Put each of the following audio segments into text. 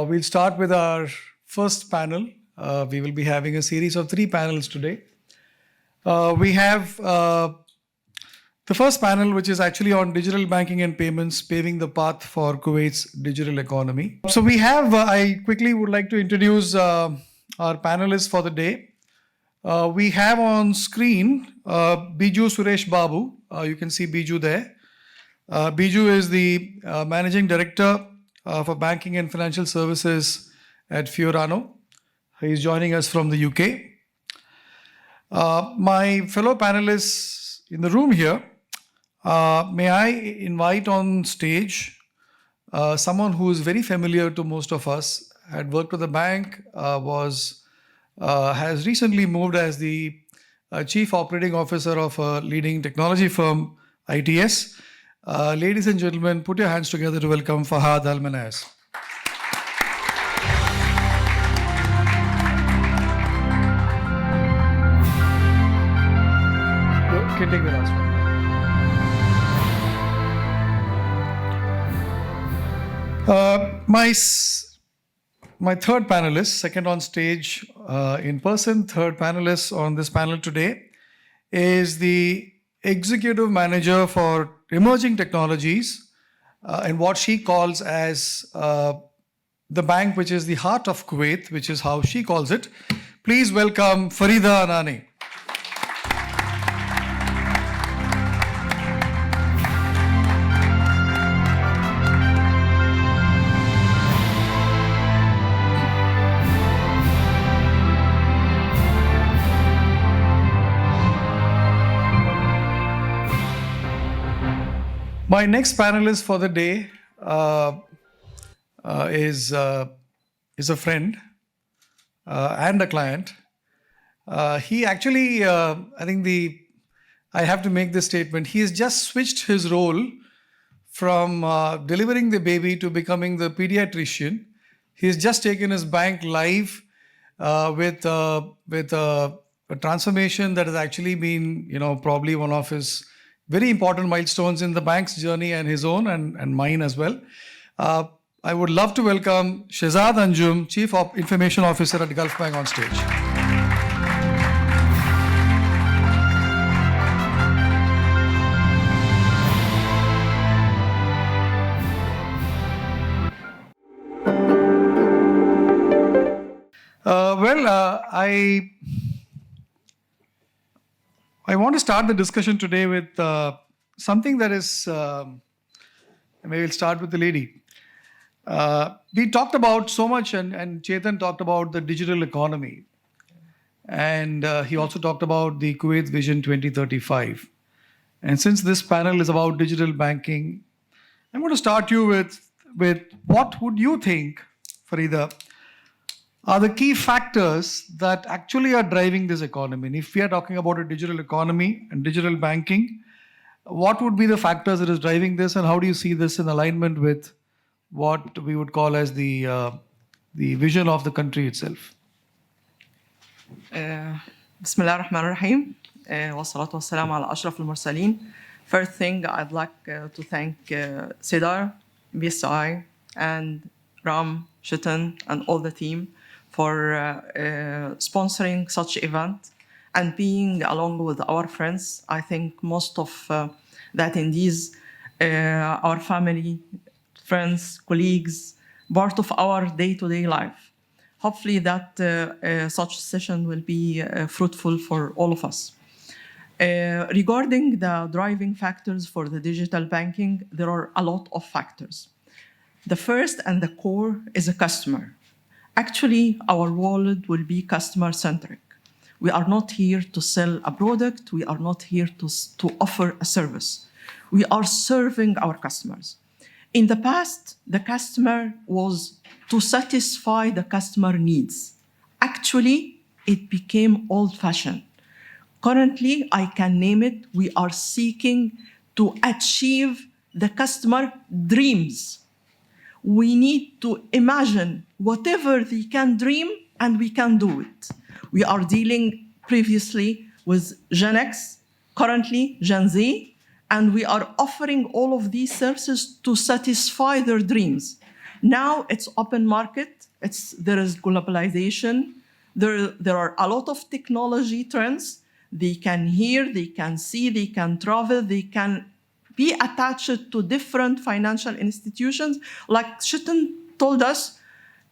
We'll start with our first panel. We will be having a series of 3 panels today. We have the first panel, which is actually on digital banking and payments, paving the path for Kuwait's digital economy. So we have, I quickly would like to introduce our panelists for the day. We have on screen Biju Suresh Babu. You can see Biju there. Biju is the Managing Director for Banking and Financial Services at Fiorano. He is joining us from the UK. My fellow panelists in the room here, may I invite on stage someone who is very familiar to most of us, had worked with the bank, has recently moved as the Chief Operating Officer of a leading technology firm, ITS. Ladies and gentlemen, put your hands together to welcome Fahad Al-Manaz. You can take the last one. My third panelist, second on stage in person, third panelist on this panel today is the Executive Manager for Emerging Technologies and what she calls as the bank which is the heart of Kuwait, which is how she calls it. Please welcome Farida Anani. My next panelist for the day is a friend and a client. He actually, I have to make this statement, he has just switched his role from delivering the baby to becoming the pediatrician. He has just taken his bank live with a transformation that has actually been, probably one of his very important milestones in the bank's journey and his own and mine as well. I would love to welcome Shehzad Anjum, Chief Information Officer at Gulf Bank on stage. I want to start the discussion today with something that is, maybe we'll start with the lady. We talked about so much, and Chetan talked about the digital economy. And he also talked about the Kuwait's Vision 2035. And since this panel is about digital banking, I'm going to start you with what would you think, Farida, are the key factors that actually are driving this economy? And if we are talking about a digital economy and digital banking, what would be the factors that is driving this, and how do you see this in alignment with what we would call as the vision of the country itself? بسم الله الرحمن الرحيم والصلاة والسلام على أشرف المرسلين. First thing, I'd like to thank Cedar, BSI, and Ram, Chetan, and all the team for sponsoring such event and being along with our friends. I think most of the attendees, our family, friends, colleagues, part of our day-to-day life. Hopefully that such session will be fruitful for all of us. Regarding the driving factors for the digital banking, there are a lot of factors. The first and the core is a customer. Actually, our world will be customer-centric. We are not here to sell a product. We are not here to offer a service. We are serving our customers. In the past, the customer was to satisfy the customer needs. Actually, it became old-fashioned. Currently, I can name it, we are seeking to achieve the customer dreams. We need to imagine whatever they can dream, and we can do it. We are dealing previously with Gen X, currently Gen Z, and we are offering all of these services to satisfy their dreams. Now it's open market. There is globalization. There are a lot of technology trends. They can hear, they can see, they can travel, they can be attached to different financial institutions. Like Chetan told us,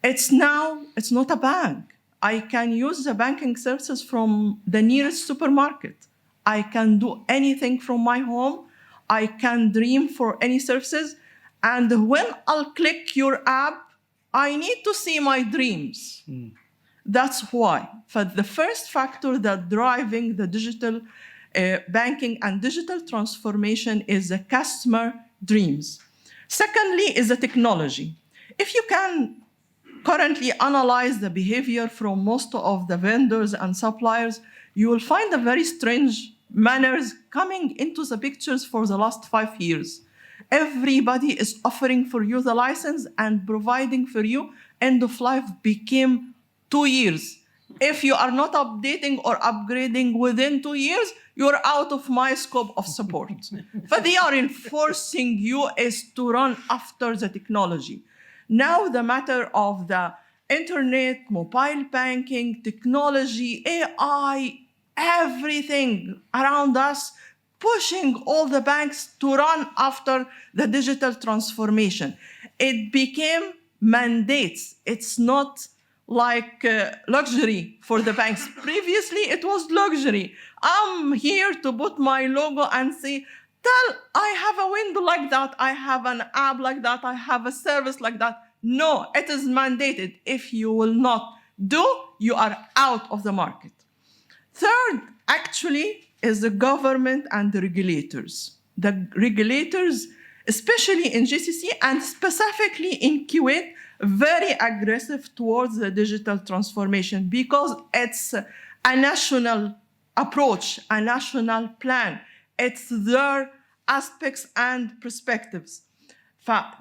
it's not a bank. I can use the banking services from the nearest supermarket. I can do anything from my home. I can dream for any services. And when I'll click your app, I need to see my dreams. That's why. For the first factor that driving the digital banking and digital transformation is the customer dreams. Secondly is the technology. If you can currently analyze the behavior from most of the vendors and suppliers, you will find a very strange manners coming into the pictures for the last 5 years. Everybody is offering for you the license and providing for you. End of life became 2 years. If you are not updating or upgrading within 2 years, you're out of my scope of support. But they are enforcing you is to run after the technology. Now the matter of the internet, mobile banking, technology, AI, everything around us, pushing all the banks to run after the digital transformation. It became mandates. It's not like luxury for the banks. Previously, it was luxury. I'm here to put my logo and say, I have a window like that, I have an app like that, I have a service like that. No, it is mandated. If you will not do, you are out of the market. Third, actually, is the government and the regulators. The regulators, especially in GCC and specifically in Kuwait, very aggressive towards the digital transformation because it's a national approach, a national plan. It's their aspects and perspectives.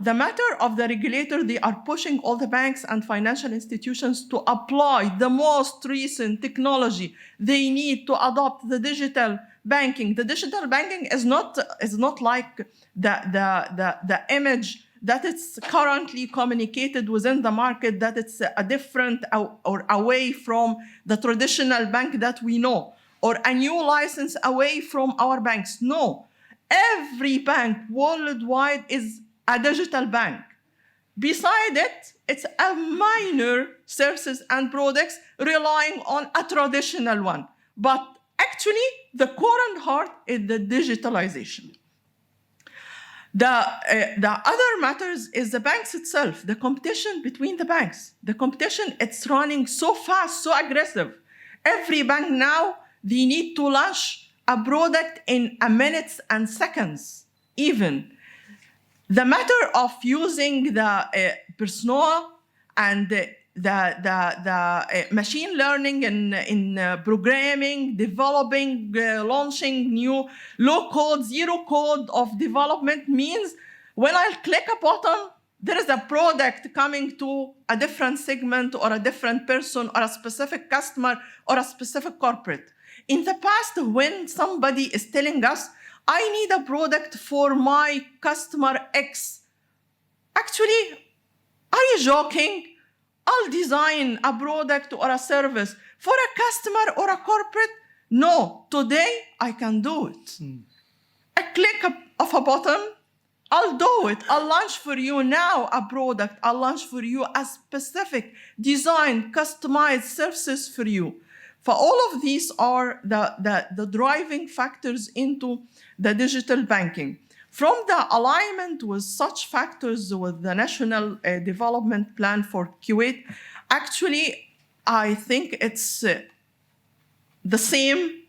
The matter of the regulator, they are pushing all the banks and financial institutions to apply the most recent technology. They need to adopt the digital banking. The digital banking is not like the image that it's currently communicated within the market, that it's a different or away from the traditional bank that we know, or a new license away from our banks. No, every bank worldwide is a digital bank. Beside it, it's a minor services and products relying on a traditional one. But actually, the core and heart is the digitalization. The other matters is the banks itself, the competition between the banks. The competition, it's running so fast, so aggressive. Every bank now, they need to launch a product in a minutes and seconds, even. The matter of using the persona and the machine learning in programming, developing, launching new low code, zero code of development means when I click a button, there is a product coming to a different segment or a different person or a specific customer or a specific corporate. In the past, when somebody is telling us, I need a product for my customer X. Actually, are you joking? I'll design a product or a service for a customer or a corporate. No, today I can do it. A click of a button, I'll do it. I'll launch for you now a product. I'll launch for you a specific designed, customized services for you. For all of these are the driving factors into the digital banking. From the alignment with such factors with the National Development Plan for Kuwait, actually, I think it's the same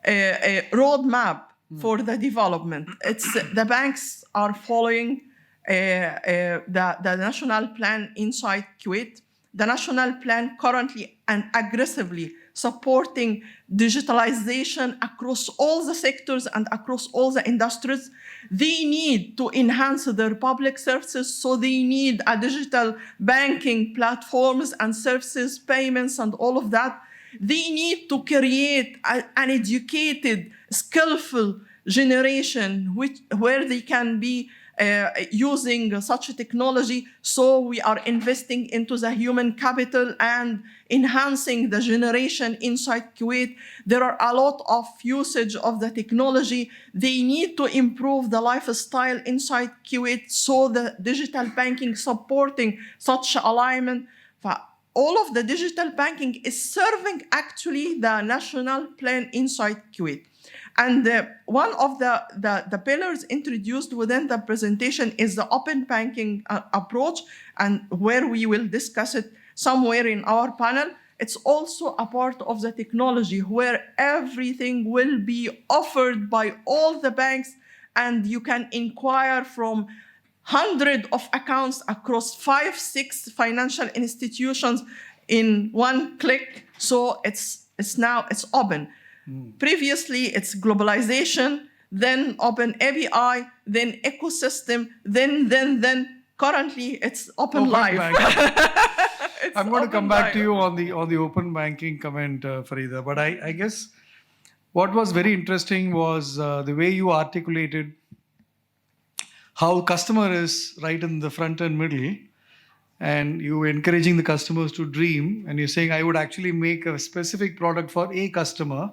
roadmap for the development. It's the banks are following the national plan inside Kuwait. The national plan currently and aggressively supporting digitalization across all the sectors and across all the industries. They need to enhance their public services, so they need a digital banking platforms and services, payments, and all of that. They need to create an educated, skillful generation where they can be using such a technology. So we are investing into the human capital and enhancing the generation inside Kuwait. There are a lot of usage of the technology. They need to improve the lifestyle inside Kuwait, so the digital banking supporting such alignment. All of the digital banking is serving actually the national plan inside Kuwait. And one of the pillars introduced within the presentation is the open banking approach, and where we will discuss it somewhere in our panel. It's also a part of the technology where everything will be offered by all the banks, and you can inquire from hundred of accounts across 5, 6 financial institutions in one click. So it's open. Previously, it's globalization, then open API, then ecosystem, then currently it's open live. I'm going to come back to you on the open banking comment, Farida. But I guess what was very interesting was the way you articulated how customer is right in the front and middle, and you encouraging the customers to dream, and you're saying I would actually make a specific product for a customer,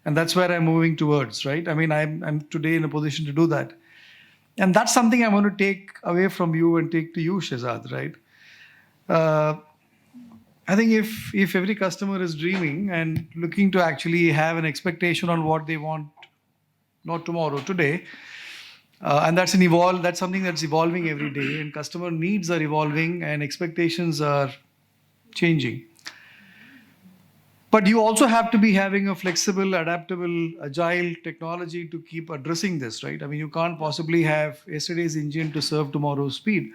and that's where I'm moving towards, right? I mean, I'm today in a position to do that. And that's something I want to take away from you and take to you, Shehzad, right? I think if every customer is dreaming and looking to actually have an expectation on what they want, not tomorrow, today, and that's something that's evolving every day, and customer needs are evolving and expectations are changing. But you also have to be having a flexible, adaptable, agile technology to keep addressing this, right? I mean, you can't possibly have yesterday's engine to serve tomorrow's speed.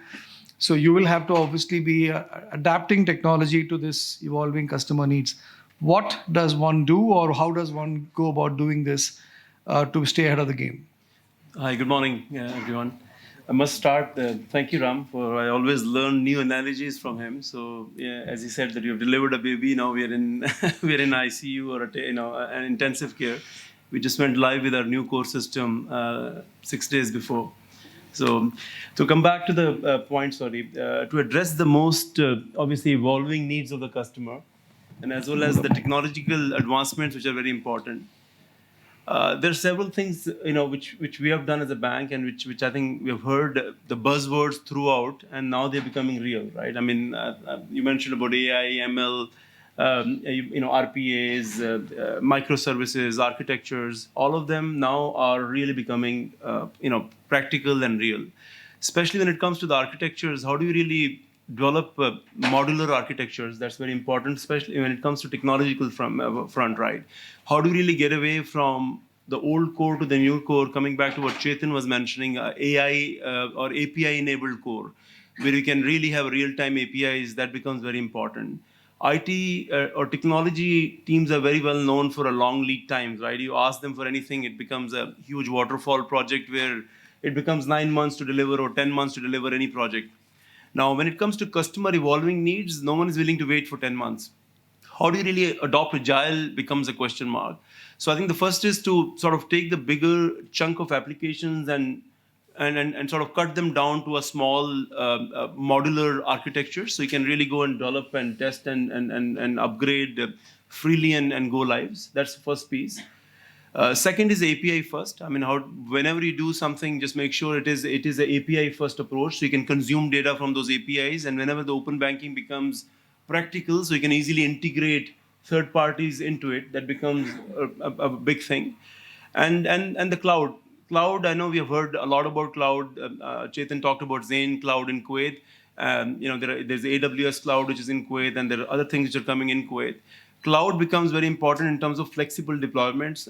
So you will have to obviously be adapting technology to this evolving customer needs. What does one do, or how does one go about doing this to stay ahead of the game? Hi, good morning, everyone. I must start. Thank you, Ram, for I always learn new analogies from him. So, yeah, as he said that you've delivered a baby, now we're in we're in ICU or an intensive care. We just went live with our new core system 6 days before. So, to come back to the point, to address the most obviously evolving needs of the customer, and as well as the technological advancements which are very important. There are several things, which we have done as a bank, and which I think we have heard the buzzwords throughout, and now they're becoming real, right? I mean, you mentioned about AI, ML, RPAs, microservices, architectures. All of them now are really becoming, practical and real. Especially when it comes to the architectures, how do you really develop modular architectures? That's very important, especially when it comes to technological front, right? How do you really get away from the old core to the new core, coming back to what Chetan was mentioning, AI or API-enabled core, where you can really have real-time APIs? That becomes very important. IT or technology teams are very well known for a long lead times, right? You ask them for anything, it becomes a huge waterfall project where it becomes 9 months to deliver or 10 months to deliver any project. Now, when it comes to customer evolving needs, no one is willing to wait for 10 months. How do you really adopt agile becomes a question mark. So I think the first is to sort of take the bigger chunk of applications and sort of cut them down to a small modular architecture, so you can really go and develop and test and upgrade freely and go lives. That's the first piece. Second is API first. I mean, whenever you do something, just make sure it is an API first approach, so you can consume data from those APIs. And whenever the open banking becomes practical, so you can easily integrate third parties into it, that becomes a big thing. And the cloud. Cloud, I know we have heard a lot about cloud. Chetan talked about Zain Cloud in Kuwait. There's AWS Cloud, which is in Kuwait, and there are other things which are coming in Kuwait. Cloud becomes very important in terms of flexible deployments,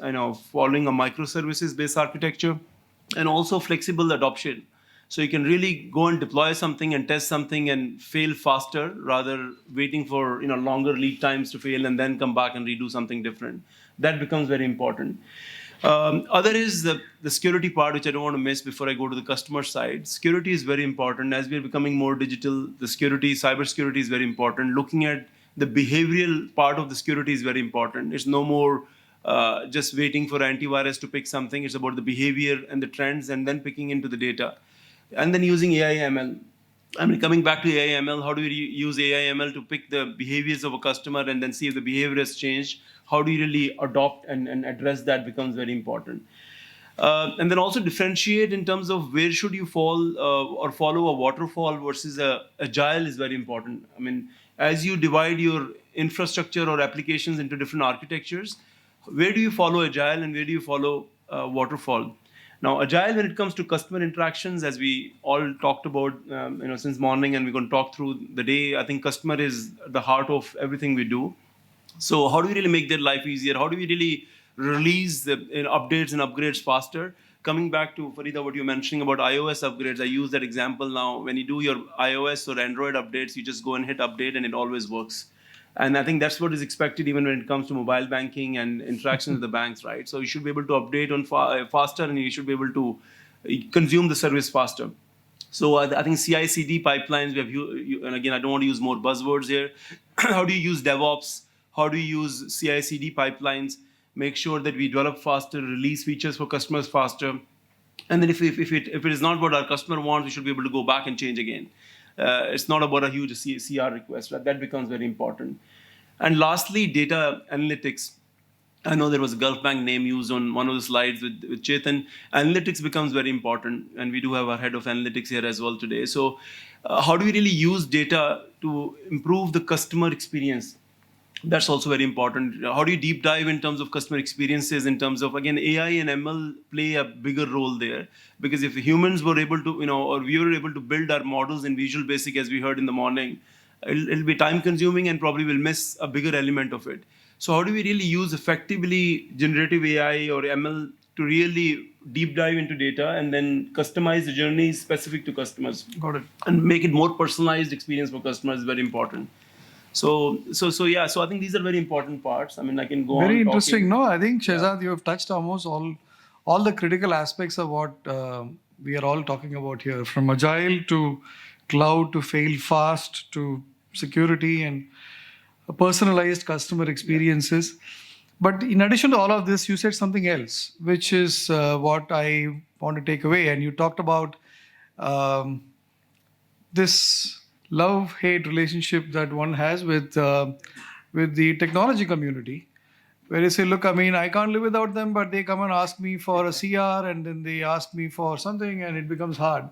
following a microservices-based architecture, and also flexible adoption. So you can really go and deploy something and test something and fail faster, rather waiting for longer lead times to fail and then come back and redo something different. That becomes very important. Other is the security part, which I don't want to miss before I go to the customer side. Security is very important. As we're becoming more digital, cybersecurity is very important. Looking at the behavioral part of the security is very important. It's no more just waiting for antivirus to pick something. It's about the behavior and the trends, and then picking into the data, and then using AI ML. I mean, coming back to AI ML, how do you use AI ML to pick the behaviors of a customer and then see if the behavior has changed? How do you really adopt and address that becomes very important. And then also differentiate in terms of where should you fall or follow a waterfall versus a agile is very important. I mean, as you divide your infrastructure or applications into different architectures, where do you follow agile and where do you follow waterfall? Now, agile when it comes to customer interactions, as we all talked about, since morning, and we're going to talk through the day. I think customer is the heart of everything we do. So how do we really make their life easier? How do we really release the updates and upgrades faster? Coming back to Farida, what you're mentioning about iOS upgrades, I use that example now. When you do your iOS or Android updates, you just go and hit update and it always works. And I think that's what is expected even when it comes to mobile banking and interactions with the banks, right? So you should be able to update on faster, and you should be able to consume the service faster. So I think CI/CD pipelines, we have, and again, I don't want to use more buzzwords here. How do you use DevOps? How do you use CI/CD pipelines? Make sure that we develop faster, release features for customers faster. And then if it is not what our customer wants, we should be able to go back and change again. It's not about a huge CR request. Right? That becomes very important. And lastly, data analytics. I know there was a Gulf Bank name used on one of the slides with Chetan. Analytics becomes very important, and we do have our head of analytics here as well today. So how do we really use data to improve the customer experience? That's also very important. How do you deep dive in terms of customer experiences, in terms of, again, AI and ML play a bigger role there. Because if humans were able to, or we were able to build our models in Visual Basic, as we heard in the morning, it'll be time consuming and probably will miss a bigger element of it. So how do we really use effectively generative AI or ML to really deep dive into data and then customize the journeys specific to customers? Got it. And make it more personalized experience for customers is very important. So I think these are very important parts. I mean, I can go on. Very interesting. No, I think Shehzad, you have touched almost all the critical aspects of what we are all talking about here, from agile to cloud to fail fast to security and personalized customer experiences. But in addition to all of this, you said something else, which is what I want to take away. And you talked about this love-hate relationship that one has with the technology community, where you say, look, I mean, I can't live without them, but they come and ask me for a CR, and then they ask me for something, and it becomes hard.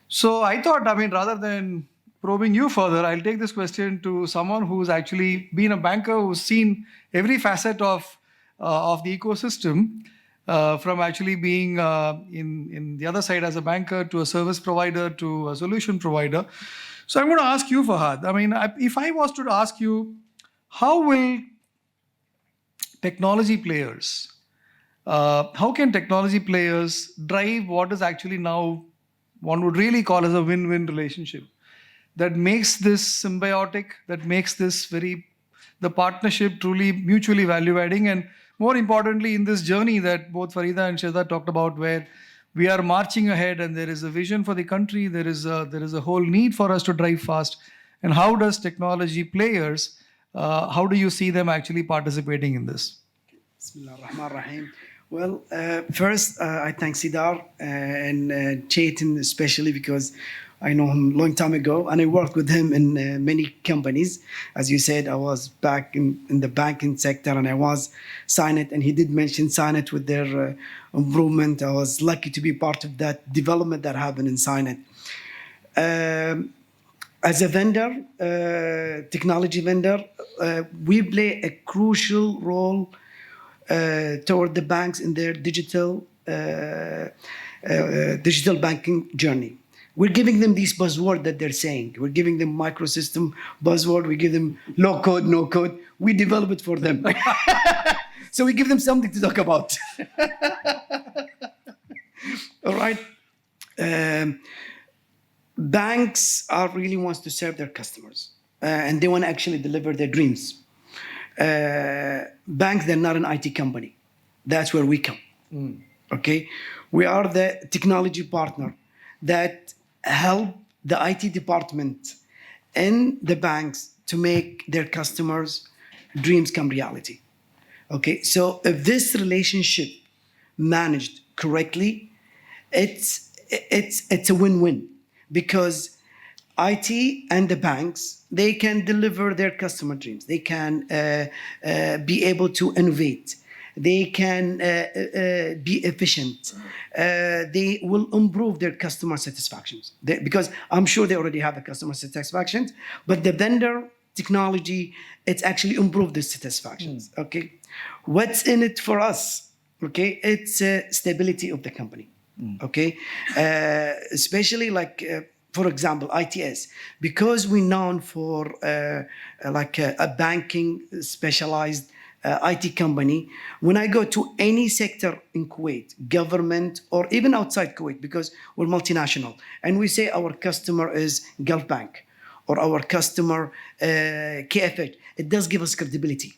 So I thought, I mean, rather than probing you further, I'll take this question to someone who's actually been a banker, who's seen every facet of the ecosystem, from actually being in the other side as a banker to a service provider to a solution provider. So I'm going to ask you, Fahad. I mean, if I was to ask you, how will technology players, how can technology players drive what is actually now one would really call as a win-win relationship that makes this symbiotic, that makes this the partnership truly mutually value-adding, and more importantly, in this journey that both Farida and Shehzad talked about, where we are marching ahead and there is a vision for the country, there is a whole need for us to drive fast. And how does technology players, how do you see them actually participating in this? Bismillah ar-Rahman ar-Rahim. Well, first, I thank Sidar and Chetan especially, because I know him a long time ago, and I worked with him in many companies. As you said, I was back in the banking sector, and I was Signet, and he did mention Signet with their improvement. I was lucky to be part of that development that happened in Signet. As a vendor, technology vendor, we play a crucial role toward the banks in their digital banking journey. We're giving them these buzzwords that they're saying. We're giving them microsystem buzzword. We give them low code, no code. We develop it for them. So we give them something to talk about. All right. Banks really wants to serve their customers, and they want to actually deliver their dreams. Banks, they're not an IT company. That's where we come. Okay, we are the technology partner that help the IT department and the banks to make their customers' dreams come reality. Okay, so if this relationship managed correctly, it's a win-win, because IT and the banks, they can deliver their customer dreams. They can be able to innovate. They can be efficient. They will improve their customer satisfactions. Because I'm sure they already have the customer satisfactions, but the vendor technology, it's actually improved the satisfactions. Okay, what's in it for us? Okay, it's stability of the company. Okay, especially like. For example, ITS, because we're known for a banking specialized IT company. When I go to any sector in Kuwait, government or even outside Kuwait, because we're multinational, and we say our customer is Gulf Bank or our customer KFH, it does give us credibility,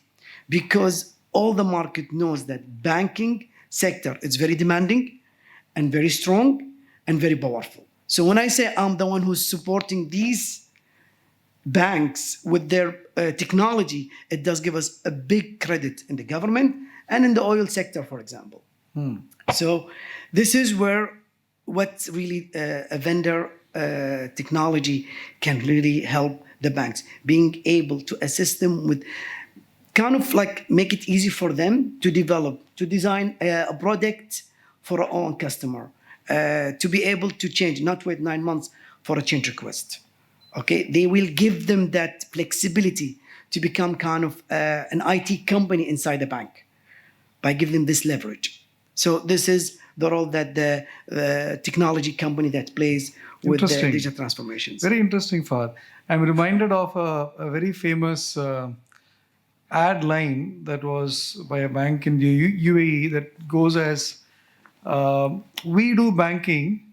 because all the market knows that banking sector is very demanding and very strong and very powerful. So when I say I'm the one who's supporting these banks with their technology, it does give us a big credit in the government and in the oil sector, for example. So this is where what really a vendor technology can really help the banks, being able to assist them with kind of like make it easy for them to develop, to design a product for our own customer. To be able to change, not wait 9 months for a change request. Okay, they will give them that flexibility to become kind of an IT company inside the bank by giving them this leverage. So this is the role that the technology company that plays with the digital transformations. Very interesting, Fahad. I'm reminded of a very famous ad line that was by a bank in the UAE that goes as, we do banking,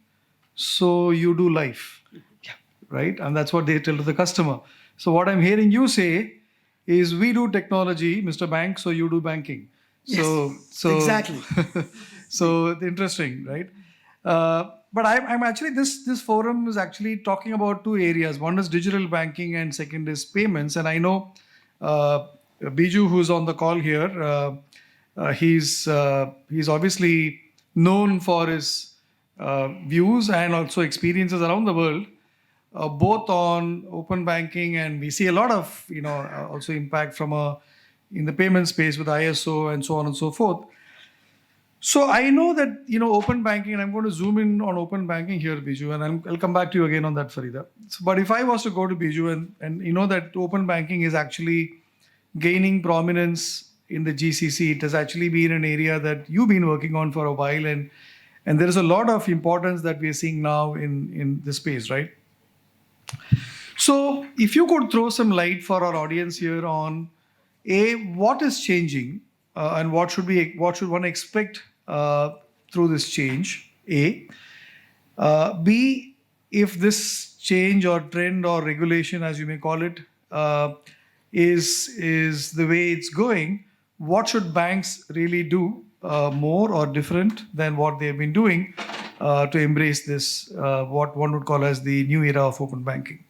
so you do life. Yeah. Right? And that's what they tell to the customer. So what I'm hearing you say is, we do technology, Mr. Bank, so you do banking. Yes, So exactly. so interesting, right? But I'm actually, this forum is actually talking about two areas. One is digital banking and second is payments. And I know Biju, who's on the call here, he's obviously known for his views and also experiences around the world, both on open banking, and we see a lot of also impact from in the payment space with ISO and so on and so forth. So I know that open banking, and I'm going to zoom in on open banking here, Biju, and I'll come back to you again on that, Farida. So, but if I was to go to Biju and that open banking is actually gaining prominence in the GCC, it has actually been an area that you've been working on for a while, and there is a lot of importance that we are seeing now in this space, right? So if you could throw some light for our audience here on what is changing and what should one expect through this change, B, if this change or trend or regulation, as you may call it, is the way it's going, what should banks really do more or different than what they've been doing to embrace this, what one would call as the new era of open banking?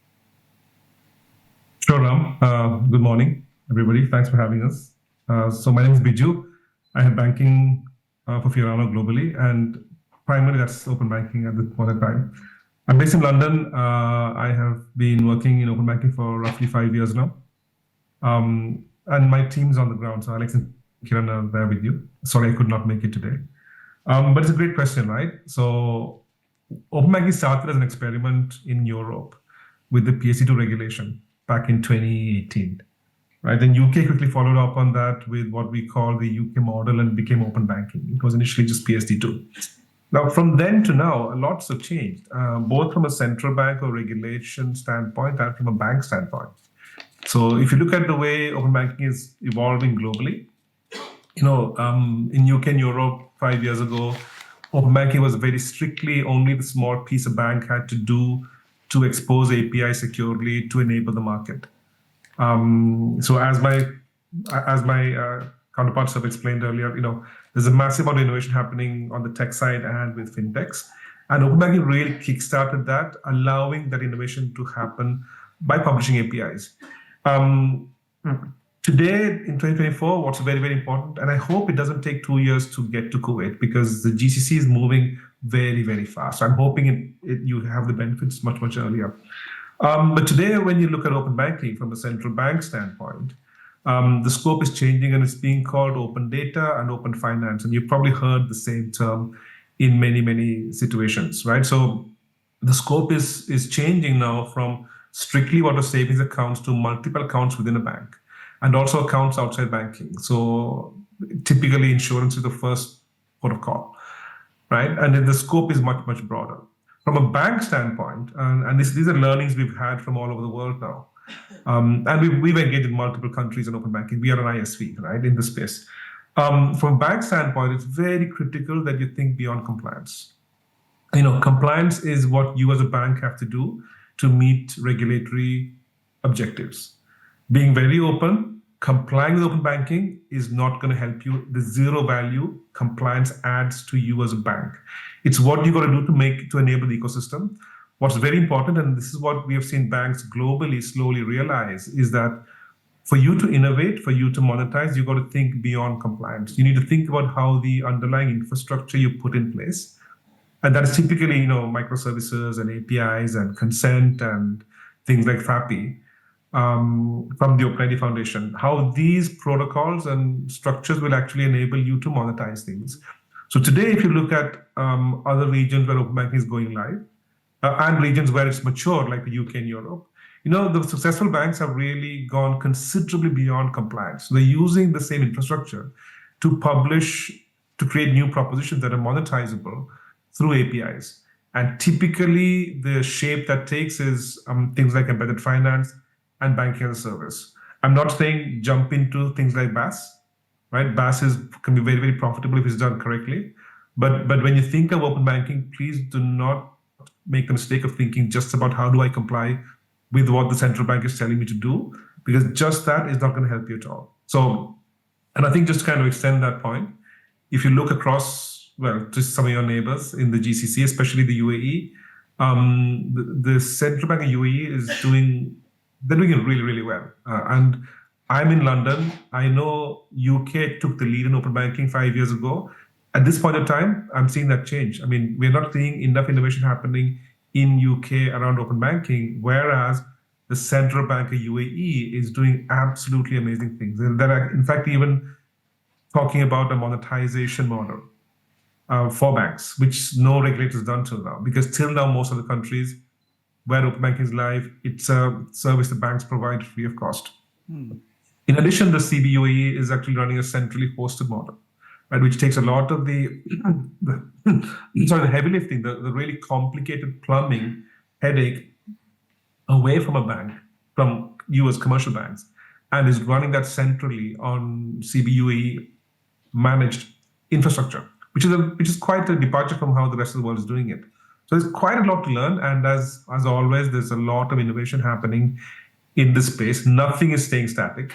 Sure, Ram. Good morning, everybody. Thanks for having us. So my name is Biju. I have banking for Fiorano globally, and primarily that's open banking at this point in time. I'm based in London. I have been working in open banking for roughly 5 years now. And my team's on the ground, so Alex and Kiran are there with you. Sorry, I could not make it today. But it's a great question, right? So open banking started as an experiment in Europe with the PSD2 regulation back in 2018. Right, then UK quickly followed up on that with what we call the UK model and became open banking. It was initially just PSD2. Now, from then to now, lots have changed, both from a central bank or regulation standpoint and from a bank standpoint. So if you look at the way open banking is evolving globally, in UK and Europe 5 years ago, open banking was very strictly only the small piece a bank had to do to expose API securely to enable the market. So as my counterparts have explained earlier, there's a massive amount of innovation happening on the tech side and with fintechs, and open banking really kickstarted that, allowing that innovation to happen by publishing APIs. Today, in 2024, what's very, very important, and I hope it doesn't take 2 years to get to Kuwait because the GCC is moving very, very fast. I'm hoping you have the benefits much, much earlier. But today, when you look at open banking from a central bank standpoint, the scope is changing and it's being called open data and open finance. And you've probably heard the same term in many, many situations, right? So the scope is changing now from strictly what are savings accounts to multiple accounts within a bank and also accounts outside banking. So typically insurance is the first port of call, right? And then the scope is much, much broader. From a bank standpoint, and these are learnings we've had from all over the world now, and we've engaged in multiple countries in open banking. We are an ISV, right, in this space. From a bank standpoint, it's very critical that you think beyond compliance. Compliance is what you as a bank have to do to meet regulatory objectives. Being very open, complying with open banking is not going to help you. The zero value compliance adds to you as a bank. It's what you got to do to enable the ecosystem. What's very important, and this is what we have seen banks globally slowly realize, is that for you to innovate, for you to monetize, you got to think beyond compliance. You need to think about how the underlying infrastructure you put in place, and that is typically microservices and APIs and consent and things like FAPI from the OpenID Foundation, how these protocols and structures will actually enable you to monetize things. So today, if you look at other regions where open banking is going live, and regions where it's mature, like the UK and Europe, the successful banks have really gone considerably beyond compliance. So they're using the same infrastructure to create new propositions that are monetizable through APIs. And typically, the shape that takes is things like embedded finance and banking as a service. I'm not saying jump into things like BaaS, right? BaaS can be very, very profitable if it's done correctly. But when you think of open banking, please do not make the mistake of thinking just about how do I comply with what the central bank is telling me to do, because just that is not going to help you at all. So, and I think just to kind of extend that point, if you look across, to some of your neighbors in the GCC, especially the UAE, the central bank of UAE they're doing it really, really well. And I'm in London. I know UK took the lead in open banking 5 years ago. At this point in time, I'm seeing that change. I mean, we're not seeing enough innovation happening in UK around open banking, whereas the central bank of UAE is doing absolutely amazing things. They're in fact even talking about a monetization model for banks, which no regulator has done till now, because till now, most of the countries where open banking is live, it's a service the banks provide free of cost. In addition, the CBUAE is actually running a centrally hosted model, right, which takes a lot of the heavy lifting, the really complicated plumbing headache away from a bank, from you as commercial banks, and is running that centrally on CBUAE managed infrastructure, which is quite a departure from how the rest of the world is doing it. So there's quite a lot to learn, and as always, there's a lot of innovation happening in this space. Nothing is staying static.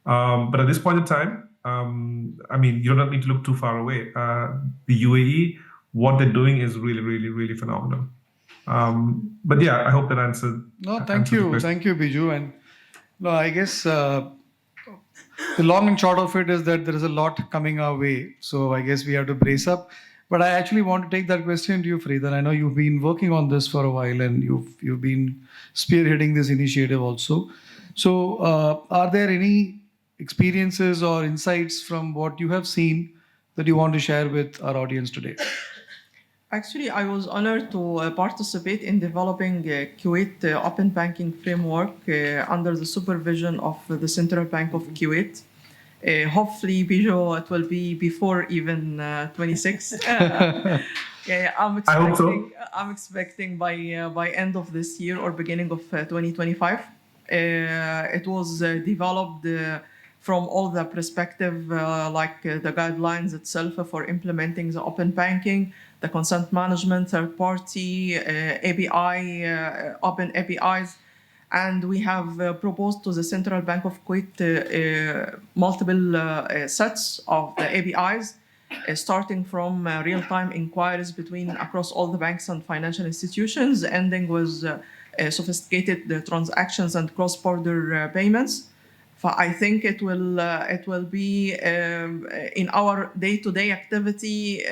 But at this point in time, I mean, you don't need to look too far away. The UAE, what they're doing is really, really, really phenomenal. But yeah, I hope that answered. No, thank you, Biju. And no, I guess the long and short of it is that there is a lot coming our way. So I guess we have to brace up. But I actually want to take that question to you, Fareed. I know you've been working on this for a while, and you've been spearheading this initiative also. So are there any experiences or insights from what you have seen that you want to share with our audience today? Actually, I was honored to participate in developing Kuwait open banking framework under the supervision of the Central Bank of Kuwait. Hopefully, Bijo, it will be before even 26. I'm expecting, I hope so. I'm expecting by end of this year or beginning of 2025. It was developed from all the perspective, like the guidelines itself for implementing the open banking, the consent management, third-party API, open APIs. And we have proposed to the Central Bank of Kuwait multiple sets of the APIs, starting from real-time inquiries across all the banks and financial institutions, ending with sophisticated transactions and cross-border payments. I think it will be in our day-to-day activity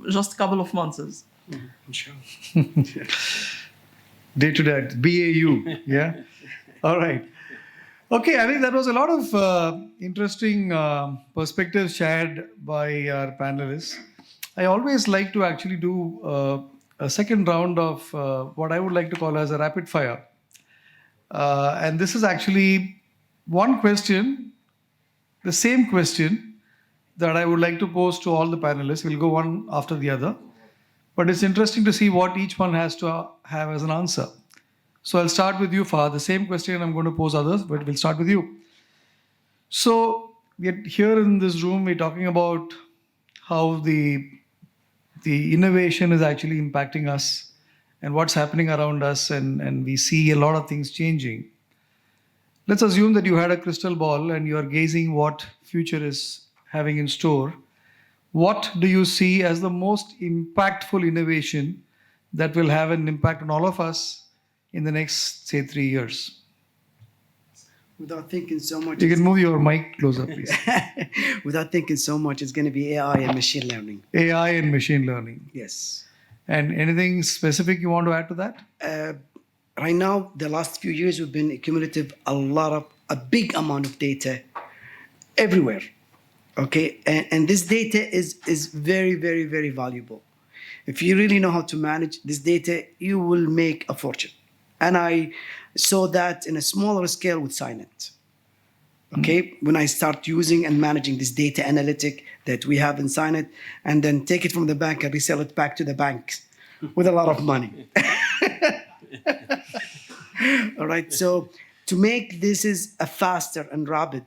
just a couple of months. Inshallah. Day to day, BAU. Yeah. All right. Okay, I think that was a lot of interesting perspectives shared by our panelists. I always like to actually do a second round of what I would like to call as a rapid fire. And this is actually one question, the same question that I would like to pose to all the panelists. We'll go one after the other. But it's interesting to see what each one has to have as an answer. So I'll start with you, Fahad. The same question I'm going to pose others, but we'll start with you. So we're here in this room, we're talking about how the innovation is actually impacting us and what's happening around us, and we see a lot of things changing. Let's assume that you had a crystal ball and you are gazing what future is having in store. What do you see as the most impactful innovation that will have an impact on all of us in the next, say, 3 years? Without thinking so much, You can move your mic closer, please. without thinking so much, it's going to be AI and machine learning. AI and machine learning. Yes. And anything specific you want to add to that? Right now, the last few years, we've been accumulative a big amount of data everywhere. Okay, and this data is very, very, very valuable. If you really know how to manage this data, you will make a fortune. And I saw that in a smaller scale with Signet. Okay, when I start using and managing this data analytic that we have in Signet, and then take it from the bank and resell it back to the bank with a lot of money. All right, so to make this is a faster and rapid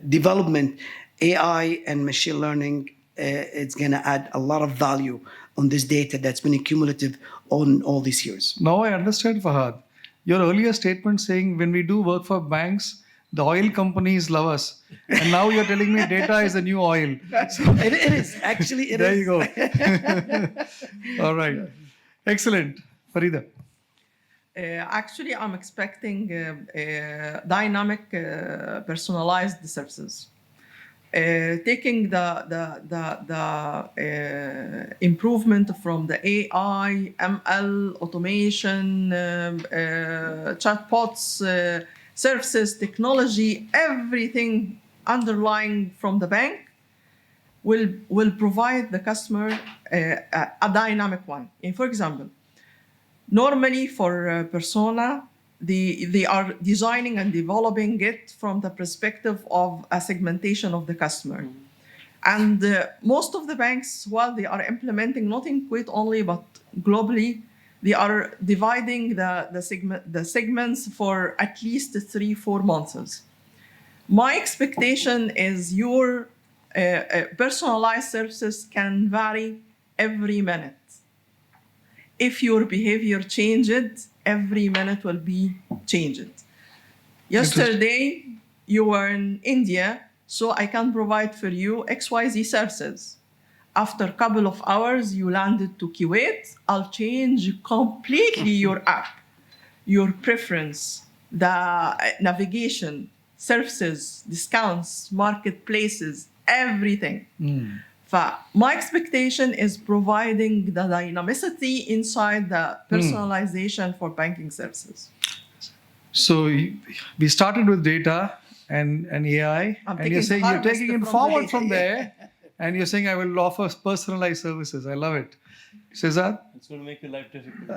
development, AI and machine learning, it's going to add a lot of value on this data that's been accumulative on all these years. Now I understand, Fahad. Your earlier statement saying when we do work for banks, the oil companies love us. And now you're telling me data is the new oil. So, It is. Actually, it there is. you go. All right. Excellent. Farida. Actually, I'm expecting dynamic, personalized services. Taking the improvement from the AI, ML, automation, chatbots, services, technology, everything underlying from the bank will provide the customer a dynamic one. And for example, normally for persona, they are designing and developing it from the perspective of a segmentation of the customer. And most of the banks, while they are implementing not in Kuwait only, but globally, they are dividing the segments for at least 3-4 months. My expectation is your personalized services can vary every minute. If your behavior changed, every minute will be changed. Yesterday, you were in India, so I can provide for you XYZ services. After a couple of hours, you landed to Kuwait, I'll change completely your app, your preference, the navigation, services, discounts, marketplaces, everything. My expectation is providing the dynamicity inside the personalization for banking services. So we started with data and AI, and you're saying you're taking it forward from there, and you're saying I will offer personalized services. I love it. Cesar? It's going to make your life difficult.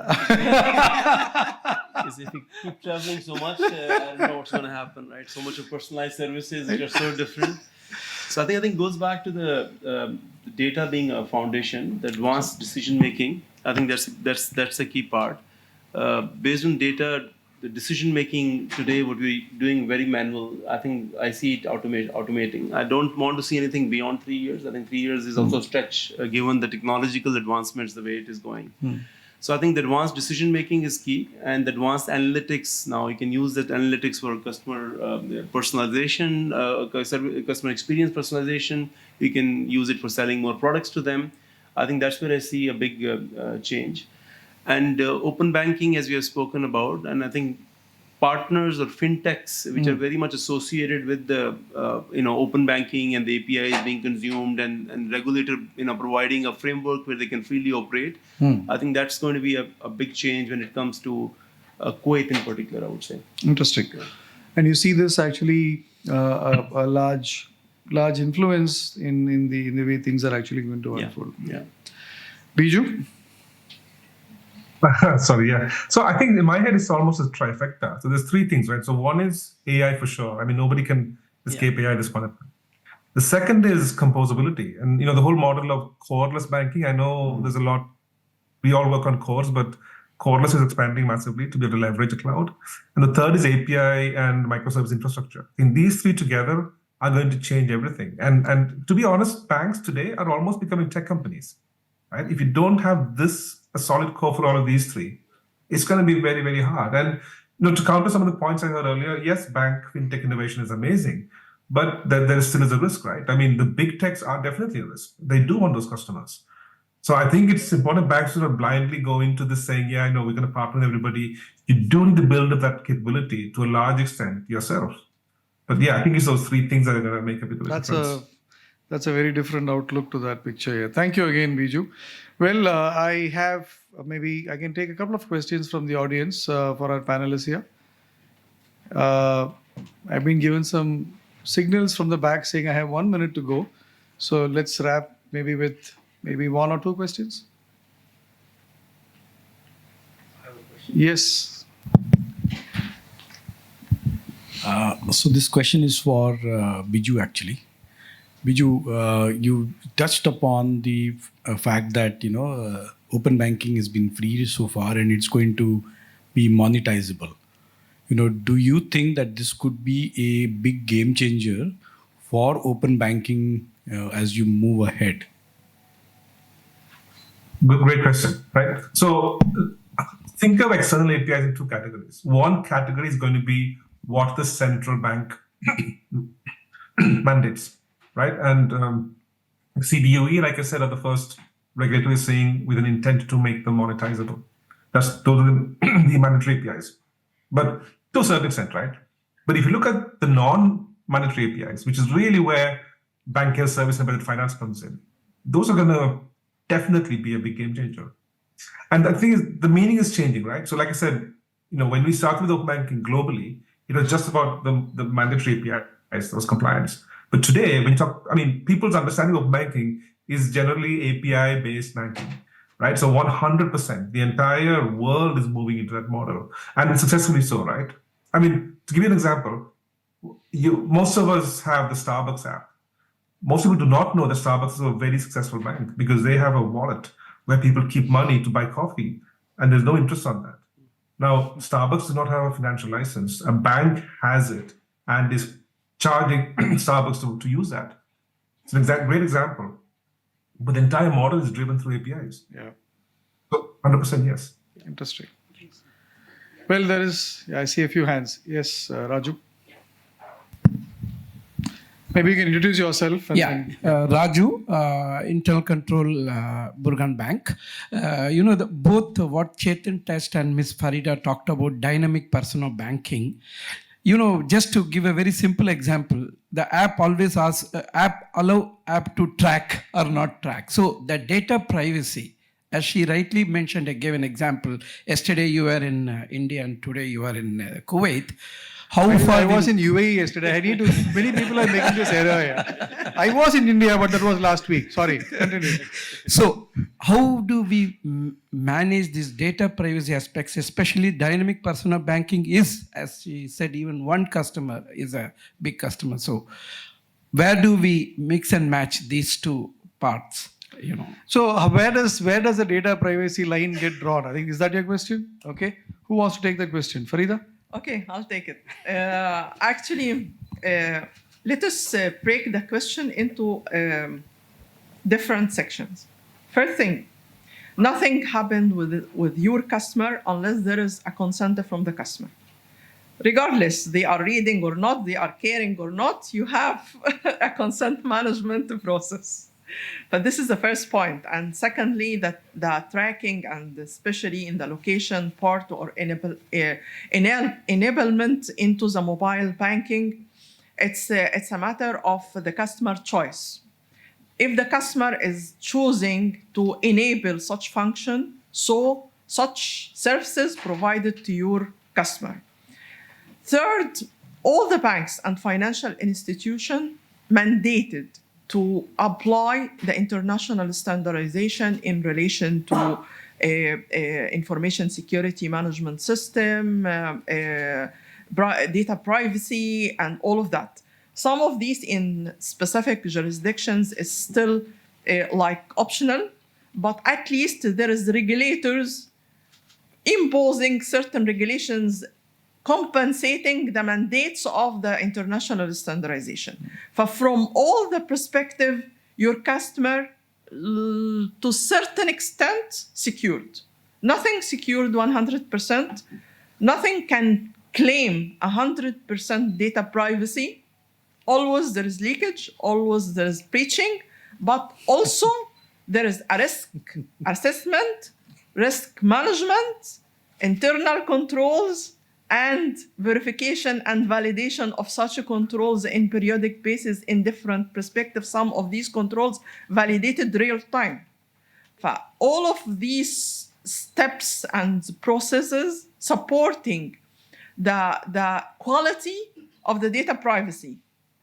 Because if you keep traveling so much, I don't know what's going to happen, right? So much of personalized services which are so different. So I think it goes back to the data being a foundation, the advanced decision making. I think that's a key part. Based on data, the decision making today would be doing very manual. I think I see it automating. I don't want to see anything beyond 3 years. I think 3 years is also a stretch given the technological advancements the way it is going. So I think the advanced decision making is key, and the advanced analytics. Now you can use that analytics for customer personalization, customer experience personalization. You can use it for selling more products to them. I think that's where I see a big change. And open banking, as we have spoken about, and I think partners or fintechs which are very much associated with the open banking and the APIs being consumed and regulator providing a framework where they can freely operate. I think that's going to be a big change when it comes to Kuwait in particular, I would say. Interesting. And you see this actually a large influence in the way things are actually going to unfold. Yeah. Biju? Sorry, yeah. So I think in my head it's almost a trifecta. So there's three things, right? So one is AI for sure. I mean, nobody can escape AI at this point. The second is composability. And, the whole model of coreless banking, I know there's a lot, we all work on cores, but coreless is expanding massively to be able to leverage a cloud. And the third is API and microservice infrastructure. And these three together are going to change everything. And to be honest, banks today are almost becoming tech companies, right? If you don't have a solid core for all of these three, it's going to be very, very hard. And to counter some of the points I heard earlier, yes, bank fintech innovation is amazing, but there still is a risk, right? I mean, the big techs are definitely a risk. They do want those customers. So I think it's important banks to not blindly go into this saying, yeah, I know we're going to partner with everybody. You do need to build up that capability to a large extent yourself. But yeah, I think it's those three things that are going to make a bit of a difference. That's a very different outlook to that picture here. Thank you again, Biju. Well, I have, maybe I can take a couple of questions from the audience for our panelists here. I've been given some signals from the back saying I have 1 minute to go. So let's wrap maybe with one or two questions. Yes. So this question is for Biju actually. Biju, you touched upon the fact that open banking has been free so far and it's going to be monetizable. Do you think that this could be a big game changer for open banking as you move ahead? Great question, right? So think of external APIs in two categories. One category is going to be what the central bank mandates, right? And CBOE, like I said, are the first regulatory saying with an intent to make them monetizable. Those are the mandatory APIs. But to a certain extent, right? But if you look at the non-mandatory APIs, which is really where banking service and embedded finance comes in, those are going to definitely be a big game changer. And the thing is, the meaning is changing, right? So like I said, when we started with open banking globally, it was just about the mandatory APIs, those compliance. But today, when you talk, people's understanding of banking is generally API-based banking, right? So 100%, the entire world is moving into that model, and successfully so, right? To give you an example, most of us have the Starbucks app. Most people do not know that Starbucks is a very successful bank because they have a wallet where people keep money to buy coffee, and there's no interest on that. Now, Starbucks does not have a financial license. A bank has it and is charging Starbucks to use that. It's an great example. But the entire model is driven through APIs. Yeah. So 100% yes. Interesting. Well, I see a few hands. Yes, Raju. Maybe you can introduce yourself. Raju, Internal Control Burgan Bank. Both what Chetan touched and Ms. Farida talked about dynamic personal banking. Just to give a very simple example, the app always asks, allow app to track or not track. So the data privacy, as she rightly mentioned, I gave an example. Yesterday you were in India and today you are in Kuwait. I was in UAE yesterday. Many people are making this error here. I was in India, but that was last week. Sorry, continue. So how do we manage these data privacy aspects, especially dynamic personal banking is, as she said, even one customer is a big customer. So where do we mix and match these two parts? So where does the data privacy line get drawn? I think, is that your question? Okay. Who wants to take that question? Farida? Okay, I'll take it. Let us break the question into different sections. First thing, nothing happened with your customer unless there is a consent from the customer. Regardless, they are reading or not, they are caring or not, you have a consent management process. But this is the first point. And secondly, that the tracking and especially in the location part or enablement into the mobile banking, it's a matter of the customer choice. If the customer is choosing to enable such function, so such services provided to your customer. Third, all the banks and financial institutions mandated to apply the international standardization in relation to information security management system, data privacy, and all of that. Some of these in specific jurisdictions is still like optional, but at least there is regulators imposing certain regulations compensating the mandates of the international standardization. But from all the perspective, your customer to certain extent secured. Nothing secured 100%. Nothing can claim 100% data privacy. Always there is leakage, always there is breaching, but also there is a risk assessment, risk management, internal controls, and verification and validation of such controls in periodic basis in different perspectives. Some of these controls validated real time. All of these steps and processes supporting the quality of the data privacy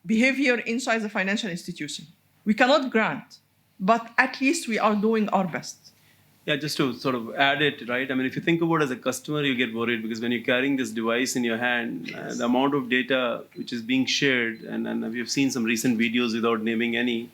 behavior inside the financial institution. We cannot grant, but at least we are doing our best. Yeah, just to sort of add it, right? I mean, if you think about it as a customer, you get worried because when you're carrying this device in your hand, the amount of data which is being shared, and we have seen some recent videos without naming any,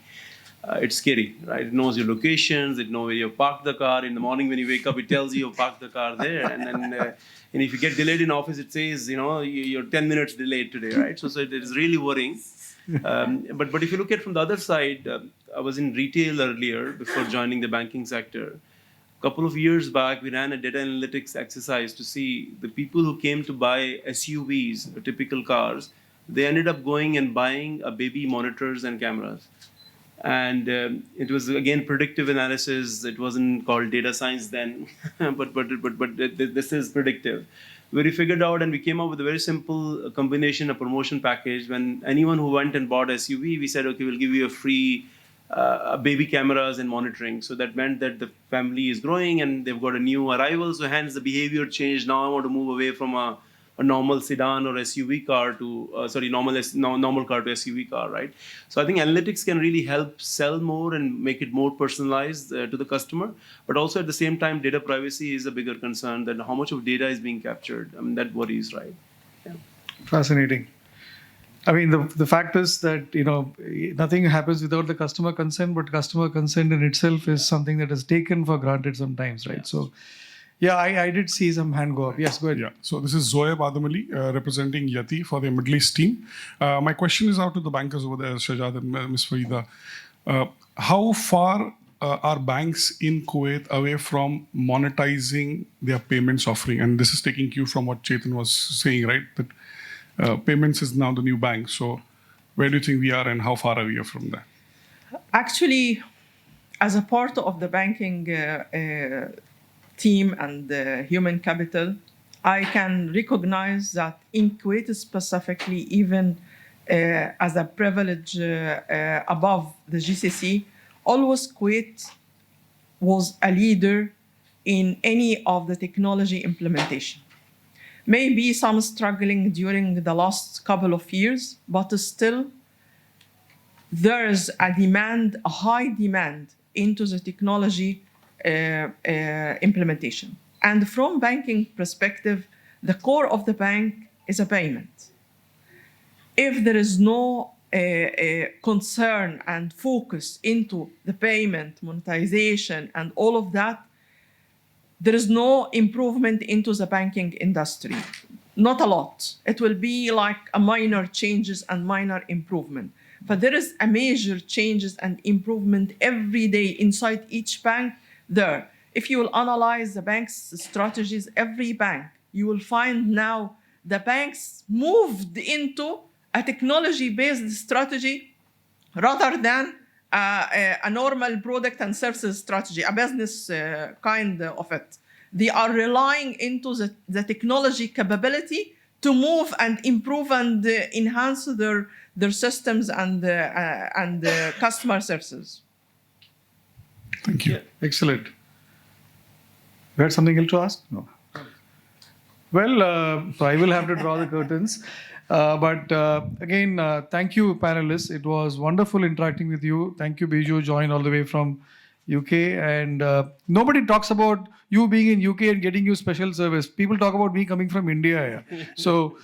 it's scary, right? It knows your locations, it knows where you parked the car. In the morning when you wake up, it tells you parked the car there. And if you get delayed in office, it says, you're 10 minutes delayed today, right? So it is really worrying. But if you look at it from the other side, I was in retail earlier before joining the banking sector. A couple of years back, we ran a data analytics exercise to see the people who came to buy SUVs, typical cars, they ended up going and buying a baby monitors and cameras. And it was, again, predictive analysis. It wasn't called data science then, but this is predictive. Where we figured out and we came up with a very simple combination, a promotion package. When anyone who went and bought SUV, we said, okay, we'll give you a free baby cameras and monitoring. So that meant that the family is growing and they've got a new arrival. So hence the behavior changed. Now I want to move away from a normal sedan or SUV car to, normal car to SUV car, right? So I think analytics can really help sell more and make it more personalized to the customer. But also at the same time, data privacy is a bigger concern than how much of data is being captured. I mean, that worries, right? Yeah. Fascinating. I mean, the fact is that, nothing happens without the customer consent, but customer consent in itself is something that is taken for granted sometimes, right? Yes. So, yeah, I did see some hand go up. Yes, go ahead. Yeah, so this is Zoeb Adamali representing Yati for the Middle East team. My question is out to the bankers over there, Shahjad and Ms. Farida. How far are banks in Kuwait away from monetizing their payments offering? And this is taking cue from what Chetan was saying, right? That payments is now the new bank. So where do you think we are and how far are we from that? Actually, as a part of the banking team and human capital, I can recognize that in Kuwait specifically, even as a privilege above the GCC, always Kuwait was a leader in any of the technology implementation. Maybe some struggling during the last couple of years, but still there's a high demand into the technology implementation. And from banking perspective, the core of the bank is a payment. If there is no concern and focus into the payment, monetization, and all of that, there is no improvement into the banking industry. Not a lot. It will be like a minor changes and minor improvement. But there is a major changes and improvement every day inside each bank there. If you will analyze the bank's strategies, every bank, you will find now the banks moved into a technology-based strategy rather than a normal product and services strategy, a business kind of it. They are relying into the technology capability to move and improve and enhance their systems and customer services. Thank you. Excellent. You had something else to ask? No. Well, so I will have to draw the curtains. But again, thank you, panelists. It was wonderful interacting with you. Thank you, Biju, joined all the way from UK. And nobody talks about you being in UK and getting you special service. People talk about me coming from India. Yeah. So.